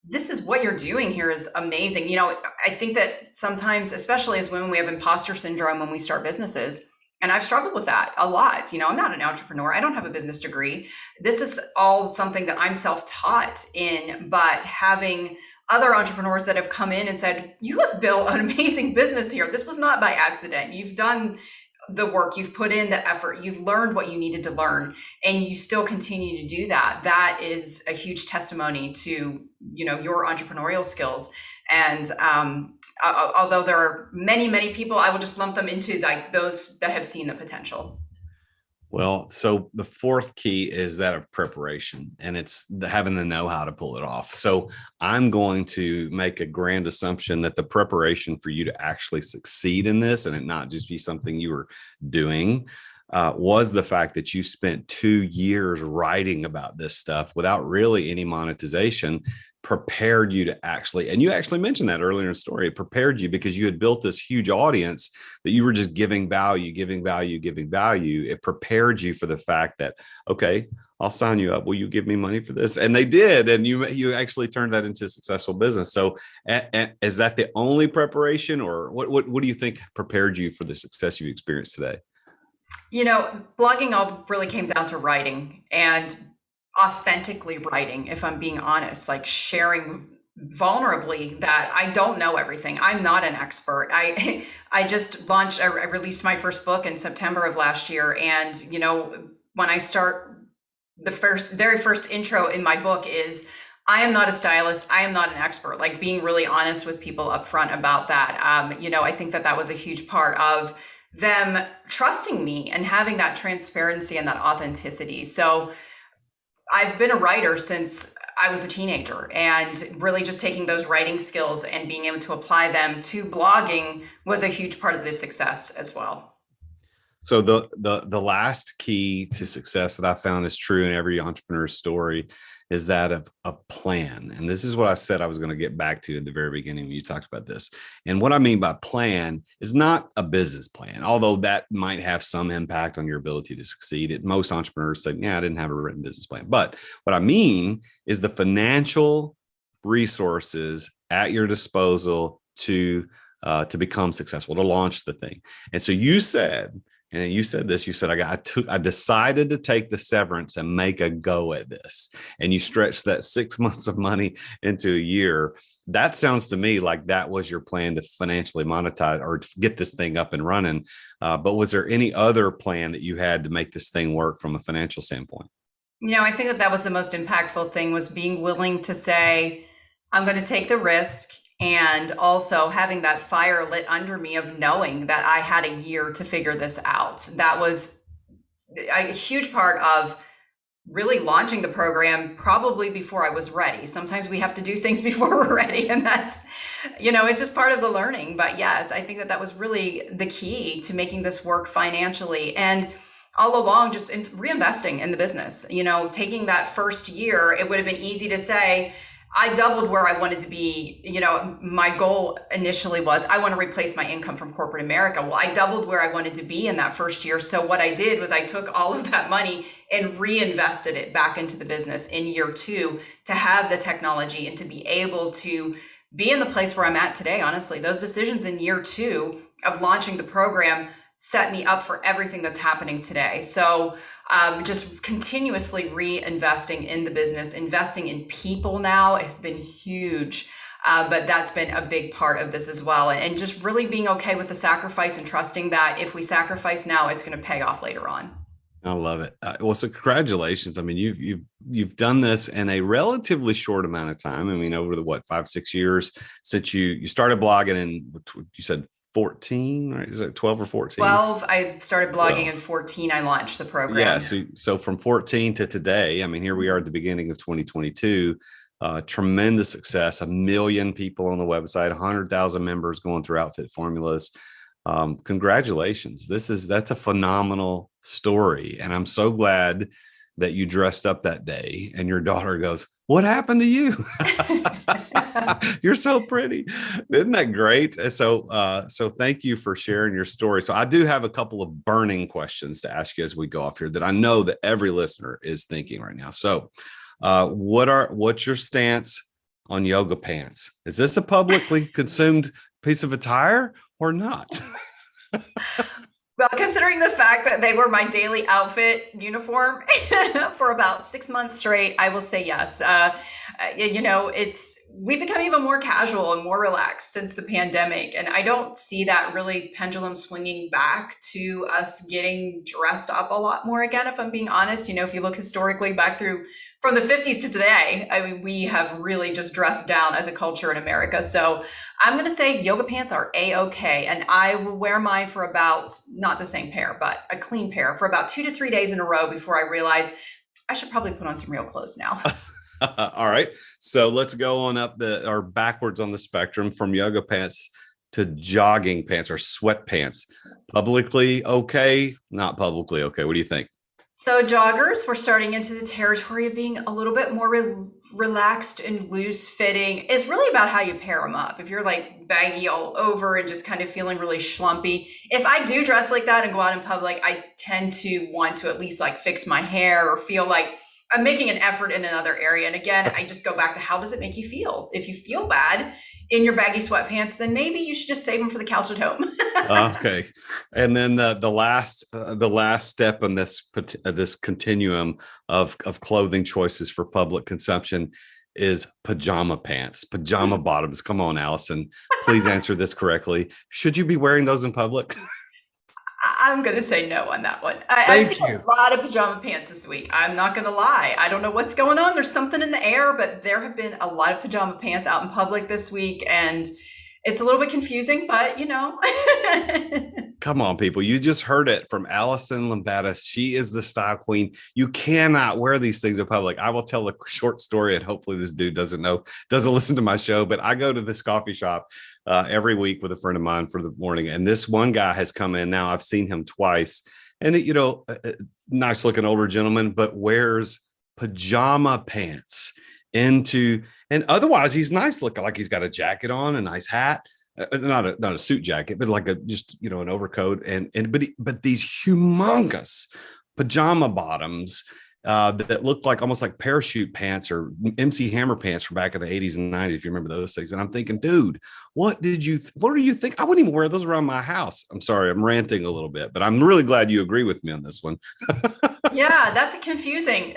this is what you're doing here is amazing. I think that sometimes, especially as women, we have imposter syndrome when we start businesses. And I've struggled with that a lot. I'm not an entrepreneur. I don't have a business degree. This is all something that I'm self-taught in, but having other entrepreneurs that have come in and said, you have built an amazing business here. This was not by accident. You've done the work, you've put in the effort, you've learned what you needed to learn, and you still continue to do that. That is a huge testimony to, your entrepreneurial skills. And although there are many, many people, I will just lump them into like those that have seen the potential. Well, so the fourth key is that of preparation, and it's having the know-how to pull it off. So I'm going to make a grand assumption that the preparation for you to actually succeed in this, and it not just be something you were doing, was the fact that you spent 2 years writing about this stuff without really any monetization, prepared you to actually, and you actually mentioned that earlier in the story, it prepared you because you had built this huge audience that you were just giving value. It prepared you for the fact that, okay, I'll sign you up. Will you give me money for this? And they did. And you actually turned that into a successful business. So is that the only preparation, or what do you think prepared you for the success you experienced today? Blogging all really came down to writing and authentically writing, if I'm being honest, like sharing vulnerably that I don't know everything. I'm not an expert. I just launched, I released my first book in September of last year. And, when I start, the very first intro in my book is, I am not a stylist. I am not an expert, like being really honest with people up front about that. I think that was a huge part of them trusting me and having that transparency and that authenticity. So I've been a writer since I was a teenager, and really just taking those writing skills and being able to apply them to blogging was a huge part of the success as well. So the last key to success that I found is true in every entrepreneur's story is that of a plan. And this is what I said I was going to get back to at the very beginning when you talked about this. And what I mean by plan is not a business plan, although that might have some impact on your ability to succeed. Most entrepreneurs say, yeah, I didn't have a written business plan. But what I mean is the financial resources at your disposal to become successful, to launch the thing. And so you said I decided to take the severance and make a go at this. And you stretched that 6 months of money into a year. That sounds to me like that was your plan to financially monetize or to get this thing up and running. But was there any other plan that you had to make this thing work from a financial standpoint? I think that was the most impactful thing, was being willing to say, I'm going to take the risk. And also having that fire lit under me of knowing that I had a year to figure this out. That was a huge part of really launching the program probably before I was ready. Sometimes we have to do things before we're ready, and that's, it's just part of the learning. But yes, I think that that was really the key to making this work financially. And all along, just reinvesting in the business, taking that first year, it would have been easy to say, I doubled where I wanted to be. My goal initially was I want to replace my income from corporate America. Well, I doubled where I wanted to be in that first year. So what I did was I took all of that money and reinvested it back into the business in year 2 to have the technology and to be able to be in the place where I'm at today. Honestly, those decisions in year 2 of launching the program set me up for everything that's happening today. So just continuously reinvesting in the business, investing in people now has been huge. But that's been a big part of this as well. And just really being okay with the sacrifice and trusting that if we sacrifice now, it's going to pay off later on. I love it. Well, so congratulations. I mean, you've done this in a relatively short amount of time. I mean, over the 5-6 years since you started blogging in, you said 14, right? Is it 12 or 14? 12. I started blogging in 14. I launched the program. Yeah. So from 14 to today, I mean, here we are at the beginning of 2022. Tremendous success. 1 million people on the website, 100,000 members going through Outfit Formulas. Congratulations. That's a phenomenal story. And I'm so glad that you dressed up that day and your daughter goes, "What happened to you? You're so pretty." Isn't that great? So thank you for sharing your story. So I do have a couple of burning questions to ask you as we go off here that I know that every listener is thinking right now. So what's your stance on yoga pants? Is this a publicly consumed piece of attire or not? Well, considering the fact that they were my daily outfit uniform for about 6 months straight, I will say yes. We've become even more casual and more relaxed since the pandemic. And I don't see that really pendulum swinging back to us getting dressed up a lot more again, if I'm being honest. If you look historically back from the 50s to today, I mean, we have really just dressed down as a culture in America. So I'm going to say yoga pants are A-okay. And I will wear mine for about, not the same pair, but a clean pair for about 2 to 3 days in a row before I realize I should probably put on some real clothes now. All right. So let's go on up or backwards on the spectrum from yoga pants to jogging pants or sweatpants. Publicly okay, not publicly okay. What do you think? So joggers, we're starting into the territory of being a little bit more relaxed and loose fitting. It's really about how you pair them up. If you're like baggy all over and just kind of feeling really schlumpy, if I do dress like that and go out in public, I tend to want to at least like fix my hair or feel like I'm making an effort in another area. And again, I just go back to how does it make you feel? If you feel bad in your baggy sweatpants, then maybe you should just save them for the couch at home. Okay. And then the last step in this continuum of clothing choices for public consumption is pajama pants, pajama bottoms. Come on, Alison, please answer this correctly. Should you be wearing those in public? I'm going to say no on that one. I've seen a lot of pajama pants this week. I'm not going to lie. I don't know what's going on. There's something in the air, but there have been a lot of pajama pants out in public this week. And it's a little bit confusing, but Come on, people. You just heard it from Alison Lumbatis. She is the style queen. You cannot wear these things in public. I will tell a short story, and hopefully this dude doesn't listen to my show, but I go to this coffee shop every week with a friend of mine for the morning. And this one guy has come in now. I've seen him twice, and nice looking older gentleman, but wears pajama pants and otherwise he's nice looking, like he's got a jacket on, a nice hat, not a suit jacket, but like an overcoat but these humongous pajama bottoms that look like almost like parachute pants or MC Hammer pants from back in the 80s and 90s, if you remember those things. And I'm thinking, dude, what do you think? I wouldn't even wear those around my house. I'm sorry, I'm ranting a little bit, but I'm really glad you agree with me on this one. Yeah, that's confusing.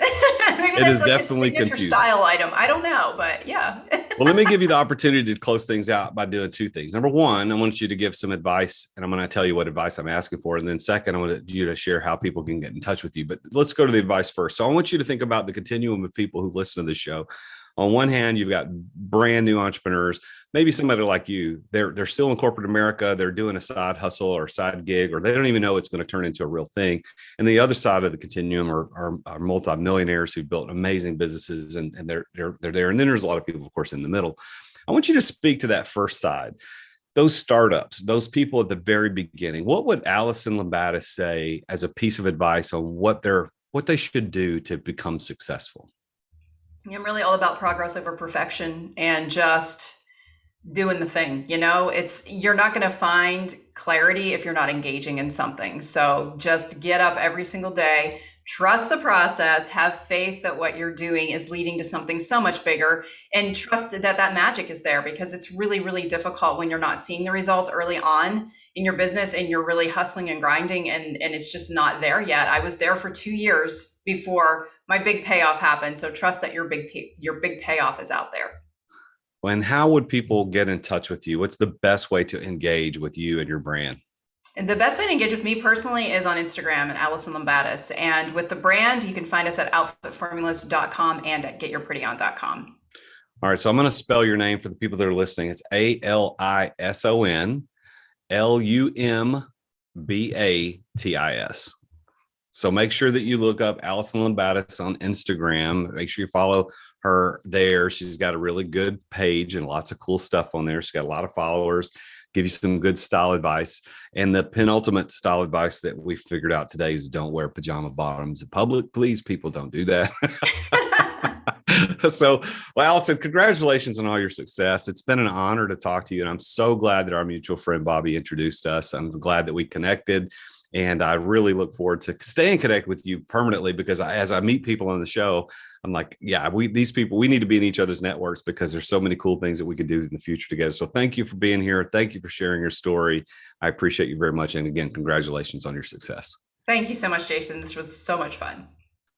Maybe it is like definitely a signature confusing style item. I don't know, but yeah. Well, let me give you the opportunity to close things out by doing two things. Number one, I want you to give some advice, and I'm going to tell you what advice I'm asking for. And then second, I want you to share how people can get in touch with you. But let's go to the advice first. So I want you to think about the continuum of people who listen to this show. On one hand, you've got brand new entrepreneurs, maybe somebody like you, they're still in corporate America, they're doing a side hustle or side gig, or they don't even know it's going to turn into a real thing. And the other side of the continuum are multimillionaires who've built amazing businesses, and they're there. And then there's a lot of people, of course, in the middle. I want you to speak to that first side, those startups, those people at the very beginning. What would Alison Lumbatis say as a piece of advice on what they should do to become successful? I'm really all about progress over perfection and just doing the thing. You're not going to find clarity if you're not engaging in something. So just get up every single day, trust the process, have faith that what you're doing is leading to something so much bigger, and trust that magic is there, because it's really, really difficult when you're not seeing the results early on in your business and you're really hustling and grinding and it's just not there yet. I was there for 2 years before my big payoff happened. So trust that your big payoff is out there. And how would people get in touch with you? What's the best way to engage with you and your brand? And the best way to engage with me personally is on Instagram at Alison Lumbatis. And with the brand, you can find us at outfitformulas.com and at getyourprettyon.com. All right. So I'm going to spell your name for the people that are listening. It's ALISONLUMBATIS. So make sure that you look up Alison Lumbatis on Instagram. Make sure you follow her there. She's got a really good page and lots of cool stuff on there. She's got a lot of followers, give you some good style advice. And the penultimate style advice that we figured out today is don't wear pajama bottoms in public. Please, people, don't do that. So, well, Alison, congratulations on all your success. It's been an honor to talk to you. And I'm so glad that our mutual friend, Bobby, introduced us. I'm glad that we connected. And I really look forward to staying connected with you permanently, because as I meet people on the show, I'm like, yeah, these people, we need to be in each other's networks, because there's so many cool things that we could do in the future together. So thank you for being here. Thank you for sharing your story. I appreciate you very much. And again, congratulations on your success. Thank you so much, Jason. This was so much fun.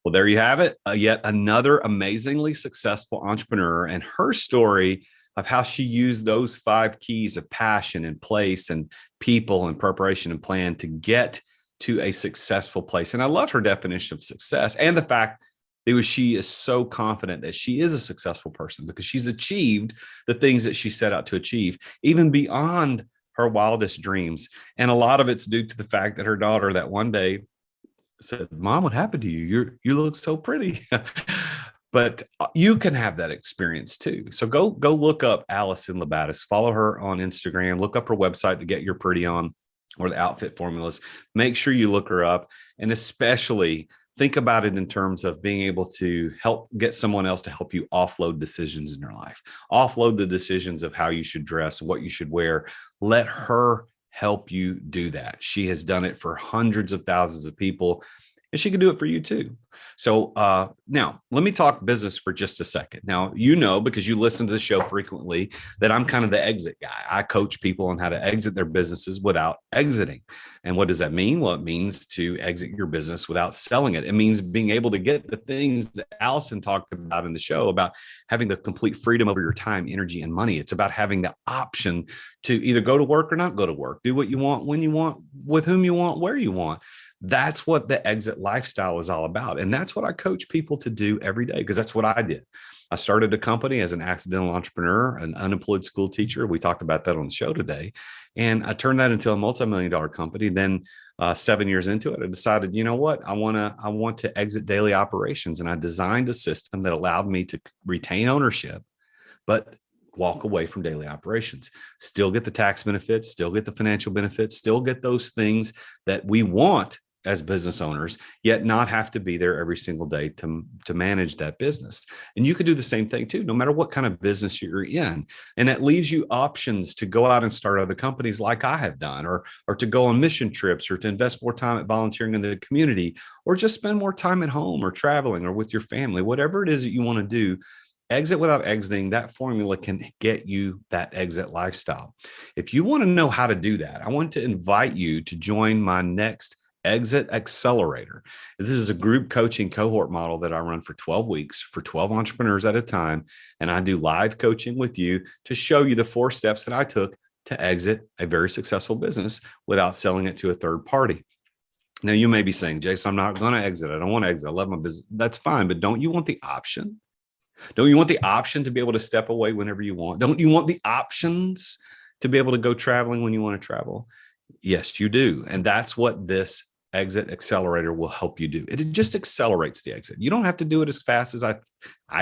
Well, there you have it. Yet another amazingly successful entrepreneur, and her story of how she used those 5 keys of passion and place and people and preparation and plan to get to a successful place. And I love her definition of success, and the fact that she is so confident that she is a successful person because she's achieved the things that she set out to achieve, even beyond her wildest dreams. And a lot of it's due to the fact that her daughter that one day said, "Mom, what happened to you? You look so pretty." But you can have that experience too. So go look up Alison Lumbatis, follow her on Instagram, look up her website, to Get Your Pretty On, or the Outfit Formulas. Make sure you look her up, and especially think about it in terms of being able to help get someone else to help you offload decisions in your life, offload the decisions of how you should dress, what you should wear. Let her help you do that. She has done it for hundreds of thousands of people, and she can do it for you too. So now let me talk business for just a second. Now, because you listen to the show frequently, that I'm kind of the exit guy. I coach people on how to exit their businesses without exiting. And what does that mean? Well, it means to exit your business without selling it. It means being able to get the things that Alison talked about in the show, about having the complete freedom over your time, energy, and money. It's about having the option to either go to work or not go to work, do what you want, when you want, with whom you want, where you want. That's what the exit lifestyle is all about. And that's what I coach people to do every day, because that's what I did. I started a company as an accidental entrepreneur, an unemployed school teacher. We talked about that on the show today. And I turned that into a multi-million-dollar company. Then 7 years into it, I decided, you know what? I want to exit daily operations. And I designed a system that allowed me to retain ownership, but walk away from daily operations, still get the tax benefits, still get the financial benefits, still get those things that we want as business owners, yet not have to be there every single day to manage that business. And you could do the same thing too, no matter what kind of business you're in. And that leaves you options to go out and start other companies like I have done, or to go on mission trips, or to invest more time at volunteering in the community, or just spend more time at home or traveling or with your family, whatever it is that you want to do. Exit without exiting, that formula can get you that exit lifestyle. If you want to know how to do that, I want to invite you to join my next Exit Accelerator. This is a group coaching cohort model that I run for 12 weeks for 12 entrepreneurs at a time. And I do live coaching with you to show you the 4 steps that I took to exit a very successful business without selling it to a third party. Now, you may be saying, Jason, I'm not going to exit. I don't want to exit. I love my business. That's fine. But don't you want the option? Don't you want the option to be able to step away whenever you want? Don't you want the options to be able to go traveling when you want to travel? Yes, you do. And that's what this exit accelerator will help you do. It just accelerates the exit. You don't have to do it as fast as I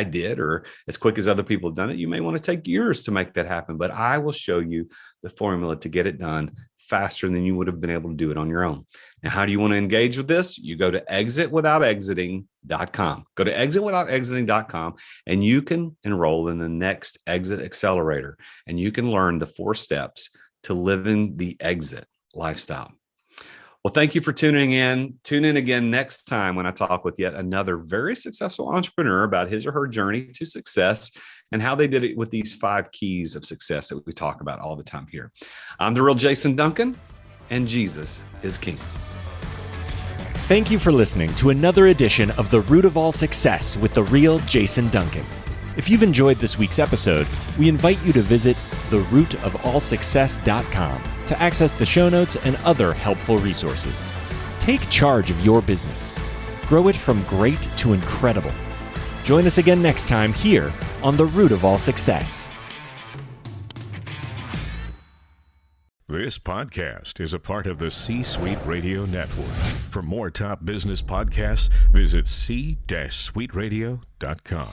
did or as quick as other people have done it. You may want to take years to make that happen, but I will show you the formula to get it done faster than you would have been able to do it on your own. Now, how do you want to engage with this? You go to exitwithoutexiting.com. Go to exitwithoutexiting.com and you can enroll in the next exit accelerator and you can learn the 4 steps to living the exit lifestyle. Well, thank you for tuning in. Tune in again next time when I talk with yet another very successful entrepreneur about his or her journey to success and how they did it with these 5 keys of success that we talk about all the time here. I'm the real Jason Duncan, and Jesus is King. Thank you for listening to another edition of The Root of All Success with the real Jason Duncan. If you've enjoyed this week's episode, we invite you to visit therootofallsuccess.com to access the show notes and other helpful resources. Take charge of your business. Grow it from great to incredible. Join us again next time here on The Root of All Success. This podcast is a part of the C-Suite Radio Network. For more top business podcasts, visit c-suiteradio.com.